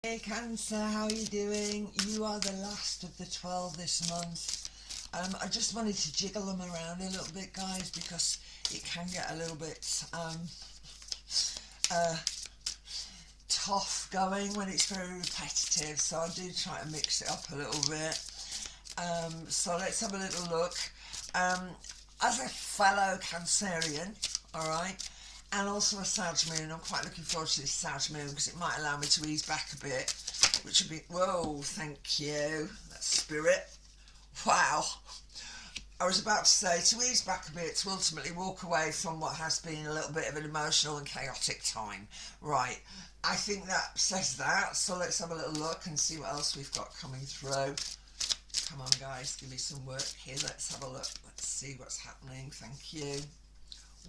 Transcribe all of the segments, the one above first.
Hey Cancer, how are you doing? You are the last of the 12 this month. I just wanted to jiggle them around a little bit, guys, because it can get a little bit uh, tough going when it's very repetitive. So I do try to mix it up a little bit. So let's have a little look. Um, as a fellow Cancerian, all right, and also a Sag Moon, I'm quite looking forward to this Sag Moon because it might allow me to ease back a bit, which would be, whoa, thank you, that's spirit. Wow. I was about to say to ease back a bit, to ultimately walk away from what has been a little bit of an emotional and chaotic time. Right, I think that says that, so let's have a little look and see what else we've got coming through. Come on guys, give me some work here, let's have a look, let's see what's happening, thank you.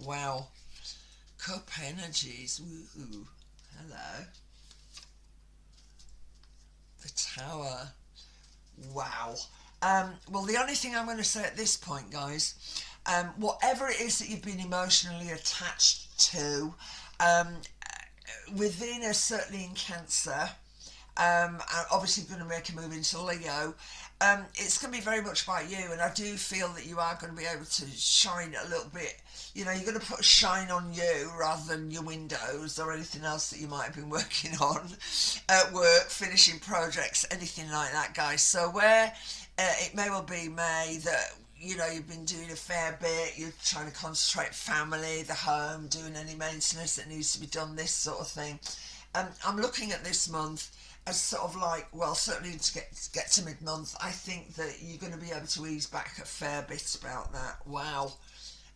Wow, Cup energies, woohoo, hello. The Tower, wow. Well, the only thing I'm going to say at this point, guys, whatever it is that you've been emotionally attached to, um, with Venus certainly in Cancer, I'm obviously going to make a move into Leo. It's going to be very much about you, and I do feel that you are going to be able to shine a little bit. You know, you're going to put a shine on you rather than your windows or anything else that you might have been working on at work, finishing projects, anything like that, guys. So where it may well be May that you know you've been doing a fair bit, you're trying to concentrate family, the home, doing any maintenance that needs to be done, this sort of thing. I'm looking at this month as sort of like, well, certainly to get to mid-month, I think that you're going to be able to ease back a fair bit about that. Wow.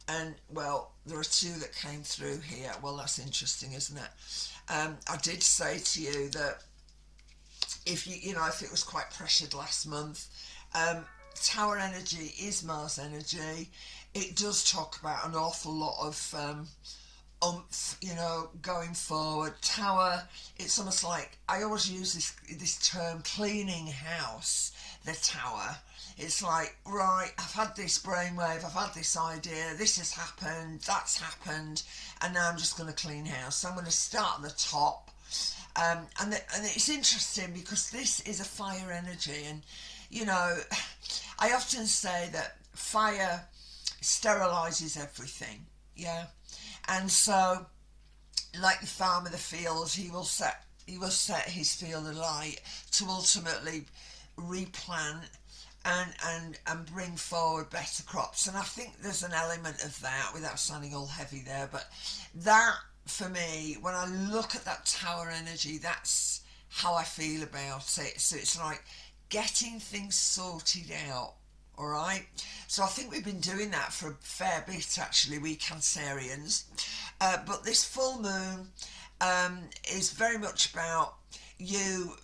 And well, there are two that came through here. Well, that's interesting, isn't it? I did say to you that if if it was quite pressured last month, um, Tower energy is Mars energy. It does talk about an awful lot of umph, going forward. Tower, it's almost like I always use this term, cleaning house. The Tower. It's like, right, I've had this brainwave, I've had this idea, this has happened, that's happened, and now I'm just going to clean house. So I'm going to start at the top. And it's interesting because this is a fire energy, and you know, I often say that fire sterilizes everything. Yeah, and so like the farmer, the field, he will set his field alight to ultimately replant and bring forward better crops. And I think there's an element of that without sounding all heavy there, but that for me, when I look at that Tower energy, that's how I feel about it. So it's like getting things sorted out. All right, so I think we've been doing that for a fair bit actually, we Cancerians. But this full moon is very much about you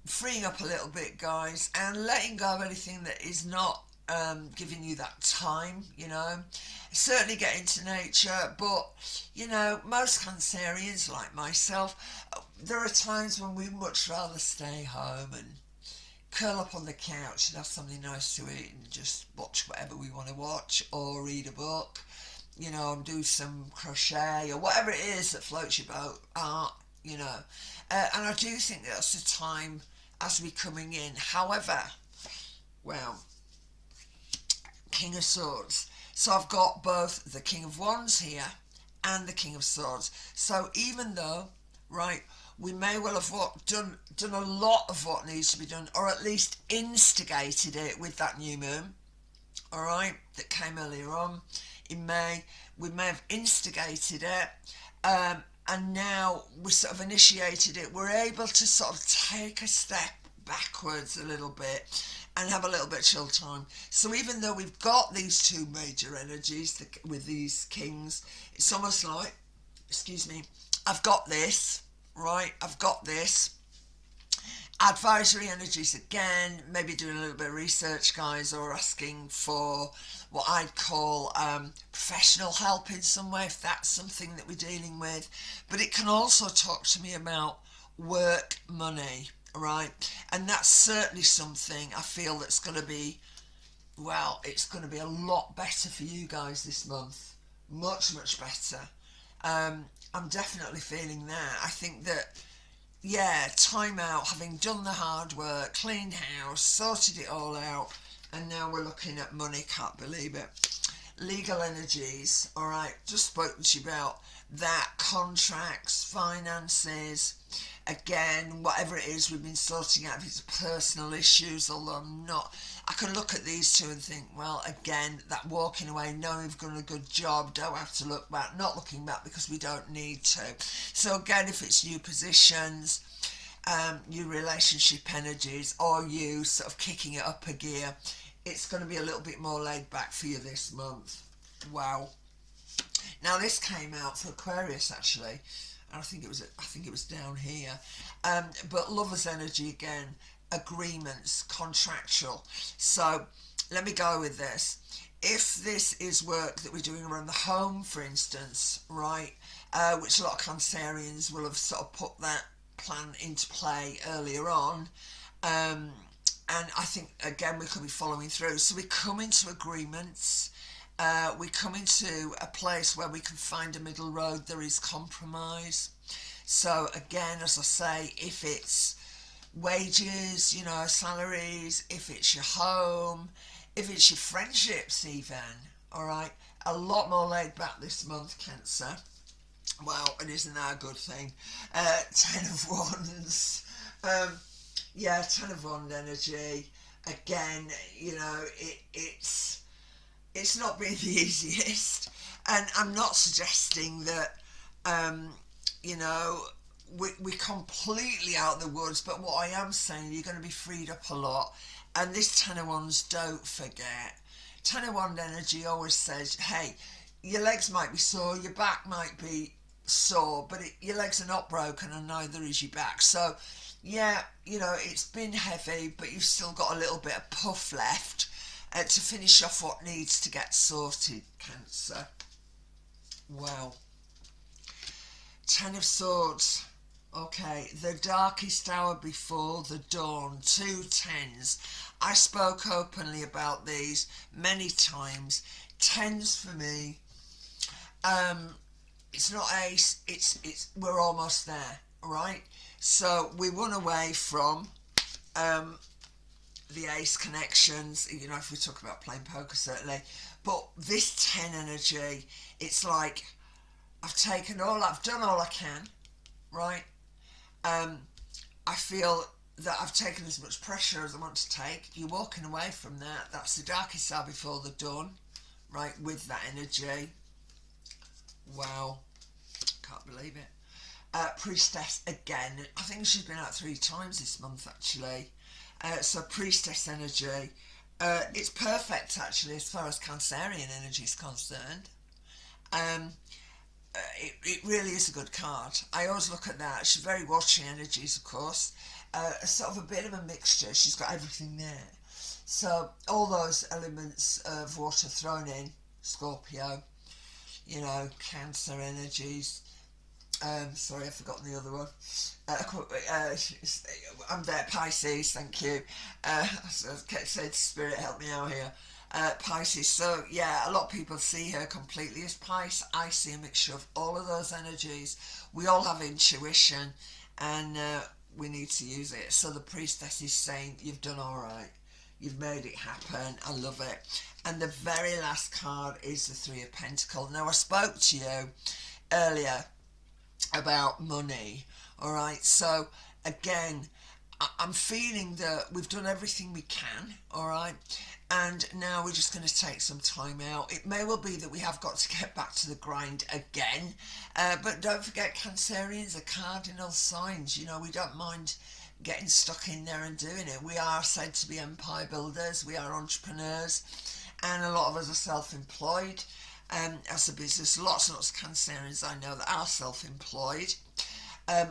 freeing up a little bit, guys, and letting go of anything that is not giving you that time. Certainly get into nature, but most Cancerians, like myself, there are times when we much rather stay home and curl up on the couch and have something nice to eat and just watch whatever we want to watch or read a book, and do some crochet or whatever it is that floats your boat, art, and I do think that's the time as we coming in. However, well, King of Swords. So I've got both the King of Wands here and the King of Swords. So even though, right, we may well have done a lot of what needs to be done, or at least instigated it with that new moon, all right, that came earlier on in May. We may have instigated it, and now we sort of initiated it. We're able to sort of take a step backwards a little bit and have a little bit of chill time. So even though we've got these two major energies with these kings, it's almost like, excuse me, I've got this, right? I've got this. Advisory energies again, maybe doing a little bit of research, guys, or asking for what I'd call professional help in some way, if that's something that we're dealing with. But it can also talk to me about work, money, right? And that's certainly something I feel that's going to be, well, it's going to be a lot better for you guys this month. Much, much better. I'm definitely feeling that. I think that yeah, time out, having done the hard work, cleaned house, sorted it all out, and now we're looking at money. Can't believe it. Legal energies, all right, just spoke to you about that. Contracts, finances, again, whatever it is we've been sorting out, if it's personal issues, although I'm not, I can look at these two and think, well, again, that walking away, knowing we've done a good job, don't have to look back, not looking back because we don't need to. So again, if it's new positions, new relationship energies, or you sort of kicking it up a gear, it's going to be a little bit more laid back for you this month. Wow. Now this came out for Aquarius actually, and I think it was down here. But lovers energy again, agreements, contractual. So let me go with this. If this is work that we're doing around the home, for instance, right, which a lot of Cancerians will have sort of put that plan into play earlier on, and I think again we could be following through. So we come into agreements. We come into a place where we can find a middle road. There is compromise. So again, as I say, if it's wages, salaries, if it's your home, if it's your friendships even, all right, a lot more laid back this month, Cancer. Well, and isn't that a good thing? Ten of Wands. Yeah, Ten of Wands energy. Again, it's not been the easiest, and I'm not suggesting that you know we're completely out of the woods, but what I am saying, you're going to be freed up a lot. And this Ten of Wands, don't forget, Ten of Wands energy always says, hey, your legs might be sore, your back might be sore, but your legs are not broken and neither is your back. So yeah, it's been heavy, but you've still got a little bit of puff left to finish off what needs to get sorted, Cancer. Wow. Ten of Swords. Okay, the darkest hour before the dawn. 2 tens. I spoke openly about these many times. Tens for me. It's not ace. We're almost there. Right. So we run away from the ace connections, if we talk about playing poker, certainly. But this 10 energy, it's like I've done all I can, right? I feel that I've taken as much pressure as I want to take. You're walking away from that. That's the darkest hour before the dawn, right? With that energy. Wow. Can't believe it. Priestess again. I think she's been out 3 times this month, actually. So Priestess energy. It's perfect, actually, as far as Cancerian energy is concerned. It really is a good card. I always look at that. She's very watching energies, of course. Sort of a bit of a mixture. She's got everything there. So all those elements of water thrown in, Scorpio, Cancer energies. Sorry, I've forgotten the other one. I'm there, Pisces, thank you. Said Spirit, help me out here. Pisces, so yeah, a lot of people see her completely as Pisces. I see a mixture of all of those energies. We all have intuition, and we need to use it. So the Priestess is saying, you've done all right. You've made it happen. I love it. And the very last card is the Three of Pentacles. Now, I spoke to you earlier about money, all right? So again, I'm feeling that we've done everything we can, all right? And now we're just going to take some time out. It may well be that we have got to get back to the grind again, but don't forget, Cancerians are cardinal signs. We don't mind getting stuck in there and doing it. We are said to be empire builders, we are entrepreneurs, and a lot of us are self-employed. As a business, lots and lots of Cancerians I know that are self-employed,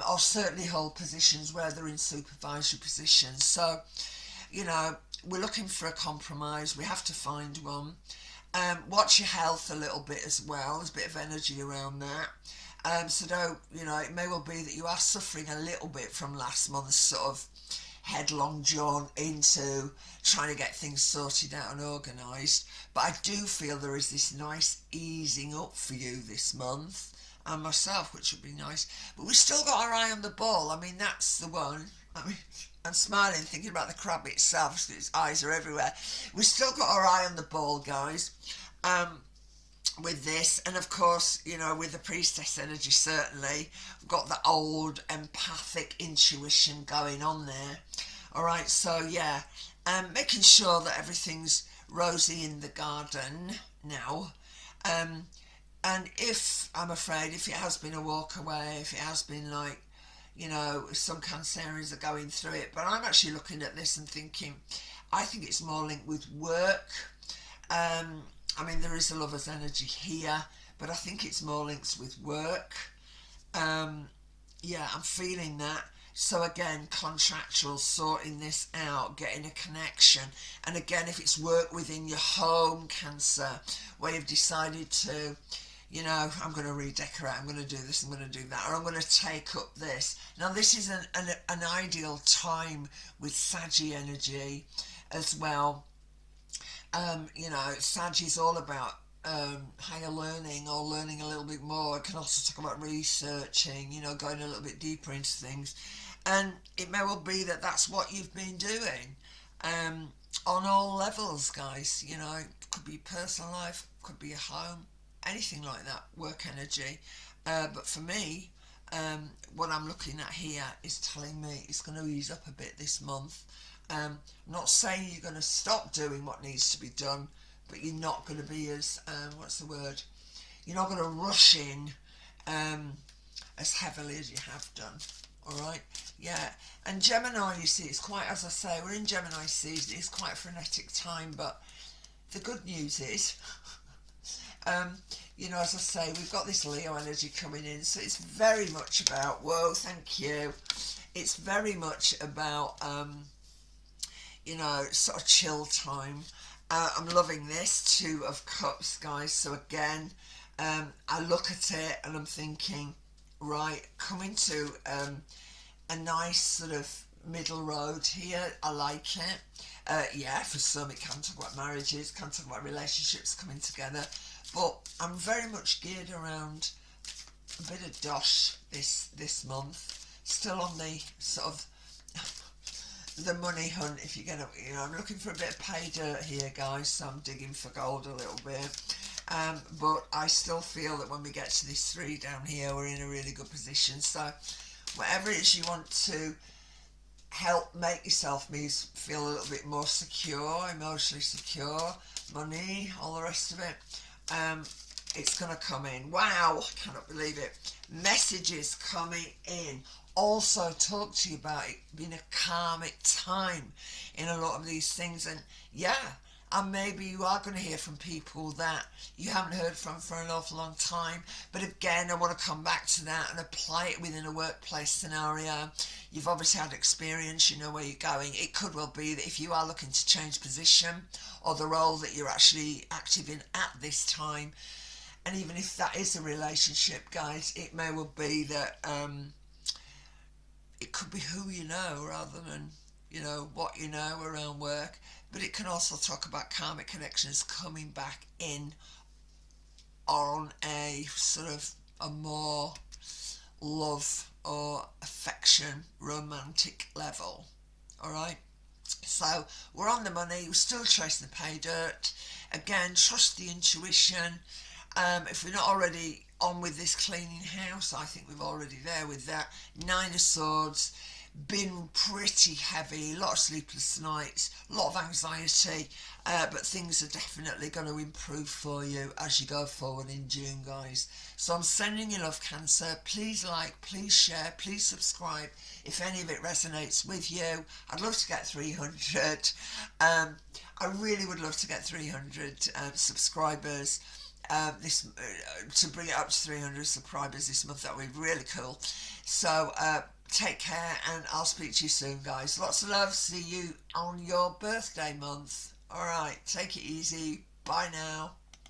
or certainly hold positions where they're in supervisory positions. So, we're looking for a compromise. We have to find one. Watch your health a little bit as well. There's a bit of energy around that. So don't, it may well be that you are suffering a little bit from last month's sort of headlong jaunt into trying to get things sorted out and organised. But I do feel there is this nice easing up for you this month. and myself, which would be nice. But we've still got our eye on the ball. I mean, that's the one. I mean, I'm smiling thinking about the crab itself, so its eyes are everywhere. We've still got our eye on the ball, guys. With this, and of course, you know, with the priestess energy, certainly we've got the old empathic intuition going on there. All right, so yeah, making sure that everything's rosy in the garden now. um and if I'm afraid, if it has been a walk away, if it has been like, you know, some Cancerians are going through it, but I'm actually looking at this and thinking, I think it's more linked with work. I mean, there is a lover's energy here, but I think it's more linked with work. Yeah, I'm feeling that. So again, contractual, sorting this out, getting a connection. And again, if it's work within your home, Cancer, where you've decided to, you know, I'm going to redecorate, I'm going to do this, I'm going to do that, or I'm going to take up this. Now, this is an ideal time with Saggy energy as well. You know, Sag is all about higher learning or learning a little bit more. It can also talk about researching, you know, going a little bit deeper into things. And it may well be that that's what you've been doing on all levels, guys. You know, it could be personal life, could be a home, anything like that, work energy. But for me, what I'm looking at here is telling me it's going to ease up a bit this month. I'm not saying you're going to stop doing what needs to be done, but you're not going to be as, what's the word? You're not going to rush in as heavily as you have done. All right, yeah. And Gemini, you see, it's quite, as I say, we're in Gemini season. It's quite a frenetic time, but the good news is, you know, as I say, we've got this Leo energy coming in, so it's very much about, whoa, thank you. It's very much about, you know, sort of chill time. I'm loving this Two of Cups, guys. So again, I look at it and I'm thinking, right, coming to a nice sort of middle road here. I like it. Yeah, for some it can talk about marriages, can talk about relationships coming together, but I'm very much geared around a bit of dosh this month. Still on the sort of the money hunt, if you get a, you know, I'm looking for a bit of pay dirt here, guys, so I'm digging for gold a little bit. But I still feel that when we get to this 3 down here, we're in a really good position. So whatever it is you want to help make yourself feel a little bit more secure, emotionally secure, money, all the rest of it, it's going to come in. Wow, I cannot believe it. Messages coming in. Also talk to you about it being a karmic time in a lot of these things. And yeah, and maybe you are going to hear from people that you haven't heard from for an awful long time. But again, I want to come back to that and apply it within a workplace scenario. You've obviously had experience, you know where you're going. It could well be that if you are looking to change position or the role that you're actually active in at this time, and even if that is a relationship, guys, it may well be that it could be who you know rather than, you know, what you know around work. But it can also talk about karmic connections coming back in on a sort of a more love or affection romantic level. All right, so we're on the money, we're still chasing the pay dirt. Again, trust the intuition. If we're not already on with this cleaning house, I think we're already there with that. 9 of Swords, been pretty heavy, a lot of sleepless nights, a lot of anxiety, but things are definitely going to improve for you as you go forward in June, guys. So I'm sending you love, Cancer. Please like, please share, please subscribe if any of it resonates with you. I'd love to get 300. I really would love to get 300 subscribers. This to bring it up to 300 subscribers this month. That would be really cool. So take care, and I'll speak to you soon, guys. Lots of love. See you on your birthday month. All right, take it easy. Bye now.